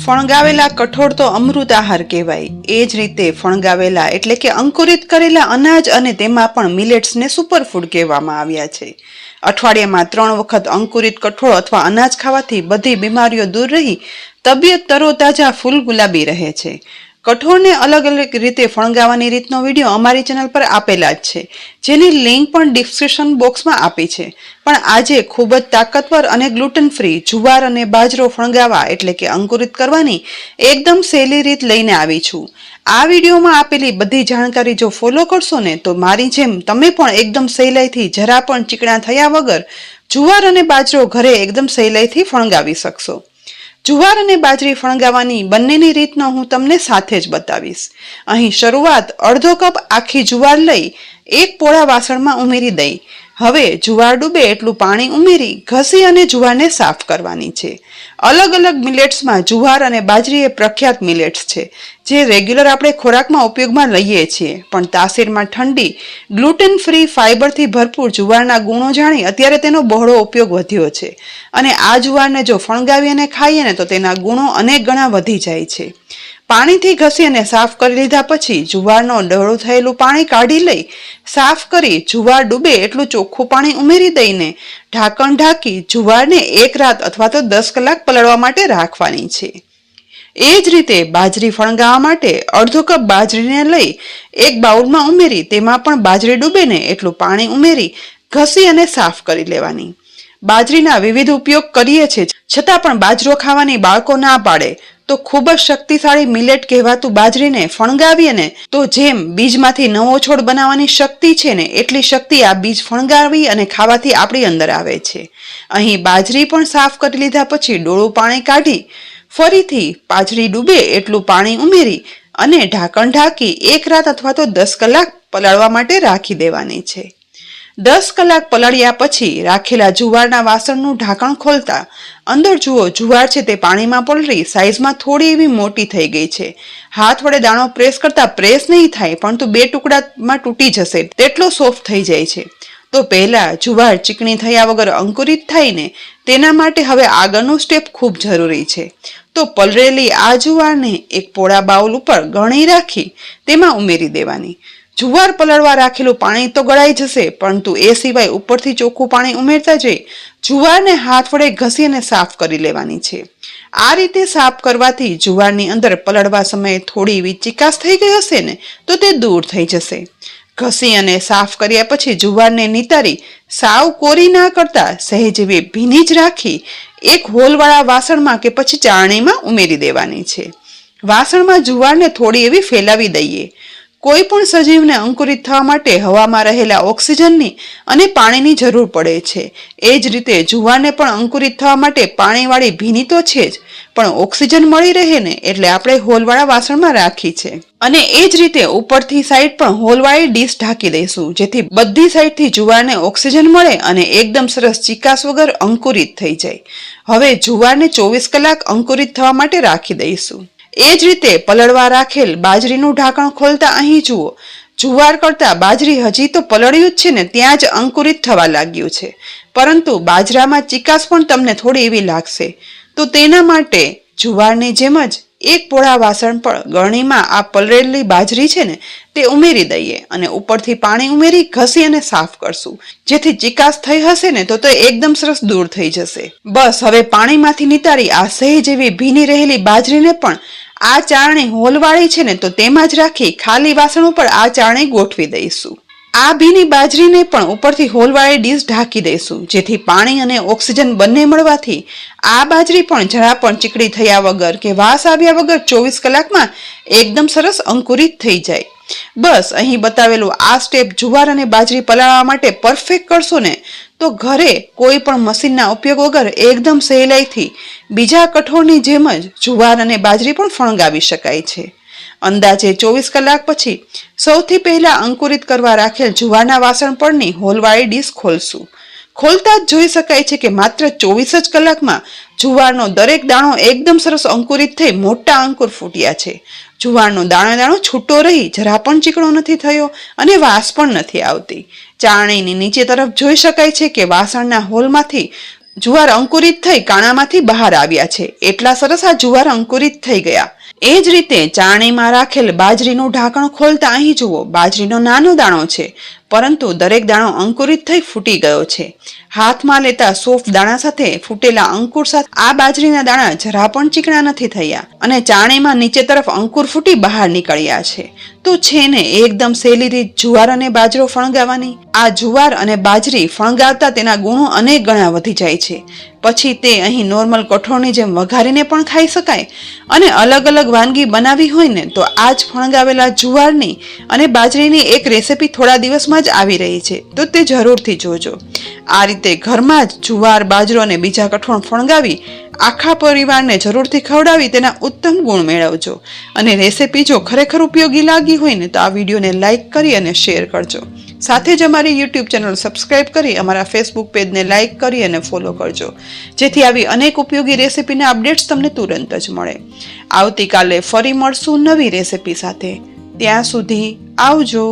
ફણગાવેલા કઠોળ તો અમૃત આહાર કહેવાય. એ જ રીતે ફણગાવેલા એટલે કે અંકુરિત કરેલા અનાજ અને તેમાં પણ મિલેટ્સને સુપરફૂડ કહેવામાં આવ્યા છે. અઠવાડિયામાં 3 વખત અંકુરિત કઠોળ અથવા અનાજ ખાવાથી બધી બીમારીઓ દૂર રહી તબિયત તરોતાજા ફૂલ ગુલાબી રહે છે. કઠોળને અલગ અલગ રીતે ફણગાવવાની રીતનો વિડીયો અમારી ચેનલ પર આપેલા જ છે, જેની લિંક પણ ડિસ્ક્રિપ્શન બોક્સમાં આપી છે. પણ આજે ખૂબ જ તાકાતવર અને ગ્લુટન ફ્રી જુવાર અને બાજરો ફણગાવવા એટલે કે અંકુરિત કરવાની એકદમ સહેલી રીત લઈને આવી છું. આ વિડીયોમાં આપેલી બધી જાણકારી જો ફોલો કરશો ને તો મારી જેમ તમે પણ એકદમ સહેલાઈથી જરા પણ ચીકણા થયા વગર જુવાર અને બાજરો ઘરે એકદમ સહેલાઈથી ફણગાવી શકશો. જુવાર અને બાજરી ફણગાવવાની બંનેની રીતનો હું તમને સાથે જ બતાવીશ. અહીં શરૂઆત અડધો કપ આખી જુવાર લઈ એક પોળા વાસણમાં ઉમેરી દઈ. હવે જુવાર ડૂબે એટલું પાણી ઉમેરી ઘસી અને જુવારને સાફ કરવાની છે. અલગ અલગ મિલેટ્સમાં જુવાર અને બાજરી એ પ્રખ્યાત મિલેટ્સ છે, જે રેગ્યુલર આપણે ખોરાકમાં ઉપયોગમાં લઈએ છીએ. પણ તાસીરમાં ઠંડી, ગ્લુટેન ફ્રી, ફાઇબરથી ભરપૂર જુવારના ગુણો જાણી અત્યારે તેનો બહોળો ઉપયોગ વધ્યો છે. અને આ જુવારને જો ફણગાવી અને ખાઈએ ને તો તેના ગુણો અનેક ગણા વધી જાય છે. પાણીથી ઘસી અને સાફ કરી લીધા પછી જુવારનો ડોળું થયેલું પાણી કાઢી લઈ સાફ કરી જુવાર ડૂબે એટલું ચોખ્ખું પાણી ઉમેરી દઈને ઢાંકણ ઢાંકી જુવારને 1 રાત અથવા તો 10 કલાક પલળવા માટે રાખવાની છે. એ જ રીતે બાજરી ફણગાવવા માટે અડધો કપ બાજરીને લઈ એક બાઉલમાં ઉમેરી તેમાં પણ બાજરી ડૂબે ને એટલું પાણી ઉમેરી ઘસી અને સાફ કરી લેવાની. બાજરીના વિવિધ ઉપયોગ કરીએ છીએ, છતાં પણ બાજરો ખાવાની બાળકો ના પાડે તો ખૂબ જ શક્તિશાળી મિલેટ કહેવાતું બાજરીને ફણગાવીએ ને તો જેમ બીજમાંથી નવો છોડ બનાવવાની શક્તિ છે ને એટલી શક્તિ આ બીજ ફણગાવી અને ખાવાથી આપણી અંદર આવે છે. અહીં બાજરી પણ સાફ કરી લીધા પછી ડોળું પાણી કાઢી ફરીથી બાજરી ડૂબે એટલું પાણી ઉમેરી અને ઢાંકણ ઢાંકી 1 રાત અથવા તો 10 કલાક પલાળવા માટે રાખી દેવાની છે. 10 કલાક પલાળ્યા પછી રાખેલા જુવારના વાસણનું ઢાંકણ ખોલતા અંદર જુઓ જુવાર છે તે પાણીમાં પલળી સાઈઝમાં થોડી એવી મોટી થઈ ગઈ છે. હાથ વડે દાણો પ્રેસ કરતા પ્રેસ નહીં થાય, પરંતુ 2 ટુકડામાં તૂટી જશે તેટલો સોફ્ટ થઈ જાય છે. તો પહેલા જુવાર ચીકણી થયા વગર અંકુરિત થાય ને તેના માટે હવે આગળનું સ્ટેપ ખૂબ જરૂરી છે. તો પલળેલી આ જુવારને એક પોળા બાઉલ ઉપર ગણી રાખી તેમાં ઉમેરી દેવાની. જુવાર પલળવા રાખેલું પાણી તો ગળાઈ જશે, પરંતુ એ સિવાય ઉપરથી ચોખ્ખું પાણી ઉમેરતા જઈ જુવારને હાથ વડે ઘસી અને સાફ કરી લેવાની છે. આ રીતે સાફ કરવાથી જુવારની અંદર પલળવા સમયે થોડી એવી ચીકાશ થઈ ગઈ હશે ને તો તે દૂર થઈ જશે. ઘસી અને સાફ કર્યા પછી જુવારને નિતારી સાવ કોરી ના કરતા સહેજ એવી ભીની જ રાખી એક હોલવાળા વાસણમાં કે પછી ચાળણીમાં ઉમેરી દેવાની છે. વાસણમાં જુવારને થોડી એવી ફેલાવી દઈએ. કોઈ પણ સજીવને અંકુરિત થવા માટે હવામાં રહેલા ઓક્સિજનની અને પાણીની જરૂર પડે છે. એ જ રીતે જુવારને પણ અંકુરિત થવા માટે પાણીવાળી ભીની તો છે જ, પણ ઓક્સિજન મળી રહે ને એટલે આપણે હોલવાળા વાસણમાં રાખી છે. અને એ જ રીતે ઉપરથી સાઈડ પણ હોલવાળી ડીશ ઢાંકી દઈશું, જેથી બધી સાઈડથી જુવારને ઓક્સિજન મળે અને એકદમ સરસ ચીકાશ વગર અંકુરિત થઈ જાય. હવે જુવારને 24 કલાક અંકુરિત થવા માટે રાખી દઈશું. એ જ રીતે પલળવા રાખેલ બાજરીનું ઢાંકણ ખોલતા અહીં જુઓ જુવાર કરતા બાજરી હજી તો પલળ્યું જ છે ને ત્યાં જ અંકુરિત થવા લાગ્યું છે, પરંતુ બાજરામાં ચીકાશ પણ તમને થોડી એવી લાગશે. તો તેના માટે જુવારની જેમ જ એક પોળા વાસણ પર ગળણીમાં આ પલળેલી બાજરી છે ને તે ઉમેરી દઈએ અને ઉપરથી પાણી ઉમેરી ઘસી અને સાફ કરશું, જેથી ચીકાશ થઈ હશે ને તો તે એકદમ સરસ દૂર થઈ જશે. બસ હવે પાણીમાંથી નિતારી આ સહેજ એવી ભીની રહેલી બાજરીને પણ આ ચાળણી હોલવાળી છે ને તો તેમાં જ રાખી ખાલી વાસણ ઉપર આ ચાળણી ગોઠવી દઈશું. આ ભીની બાજરીને પણ ઉપરથી હોલવાળી ડીશ ઢાંકી દઈશું, જેથી પાણી અને ઓક્સિજન બંને મળવાથી આ બાજરી પણ જરા પણ ચીકણી થયા વગર કે વાસ આવ્યા વગર 24 કલાકમાં એકદમ સરસ અંકુરિત થઈ જાય. બસ અહીં બતાવેલું આ સ્ટેપ જુવાર અને બાજરી પલાળવા માટે પરફેક્ટ કરશો ને તો ઘરે કોઈ પણ મશીનના ઉપયોગ વગર એકદમ સહેલાઈથી બીજા કઠોળની જેમ જ જુવાર અને બાજરી પણ ફણગાવી શકાય છે. અંદાજે 24 કલાક પછી સૌથી પહેલા અંકુરિત કરવા રાખેલ જુવારના વાસણ પરની હોલવાળી ડીશ ખોલશું. ખોલતા જ જોઈ શકાય છે કે માત્ર 24 જ કલાકમાં જુવારનો દરેક દાણો એકદમ સરસ અંકુરિત થઈ મોટા અંકુર ફૂટ્યા છે. જુવારનો દાણો દાણો છૂટો રહી જરા પણ ચીકણો નથી થયો અને વાસ પણ નથી આવતી. ચાળણીની નીચે તરફ જોઈ શકાય છે કે વાસણના હોલમાંથી જુવાર અંકુરિત થઈ કાણામાંથી બહાર આવ્યા છે. એટલા સરસ આ જુવાર અંકુરિત થઈ ગયા. એ જ રીતે ચાણીમાં રાખેલ બાજરીનું ઢાંકણ ખોલતા અહીં જુઓ, બાજરીનો નાનો દાણો છે, પરંતુ દરેક દાણો અંકુરિત થઈ ફૂટી ગયો છે. હાથમાં લેતા સોફ્ટ દાણા સાથે ફૂટેલા અંકુર સાથે આ બાજરીના દાણા જરા પણ ચીકણા નથી થયા અને ચાણીમાં નીચે તરફ અંકુર ફૂટી બહાર નીકળ્યા છે. તો છે ને એકદમ સહેલી રીત જુવાર અને બાજરો ફણગાવવાની. આ જુવાર અને બાજરી ફણગાવતા તેના ગુણો અનેક ગણા વધી જાય છે. પછી તે અહીં નોર્મલ કઠોળની જેમ વઘારીને પણ ખાઈ શકાય અને અલગ અલગ વાનગી બનાવી હોય ને તો આ જ ફણગાવેલા જુવારની અને બાજરીની એક રેસીપી થોડા દિવસમાં જ આવી રહી છે, તો તે જરૂરથી જોજો. આ રીતે ઘરમાં જ જુવાર, બાજરો અને બીજા કઠોળ ફણગાવી આખા પરિવારને જરૂરથી ખવડાવી તેના ઉત્તમ ગુણ મેળવજો. અને રેસીપી જો ખરેખર ઉપયોગી લાગી હોય ને તો આ વિડીયોને લાઇક કરી અને શેર કરજો. સાથે જ અમારી યુટ્યુબ ચેનલ સબસ્ક્રાઇબ કરી અમારા ફેસબુક પેજને લાઇક કરી અને ફોલો કરજો, જેથી આવી અનેક ઉપયોગી રેસીપીના અપડેટ્સ તમને તુરંત જ મળે. આવતીકાલે ફરી મળશું નવી રેસીપી સાથે. ત્યાં સુધી આવજો.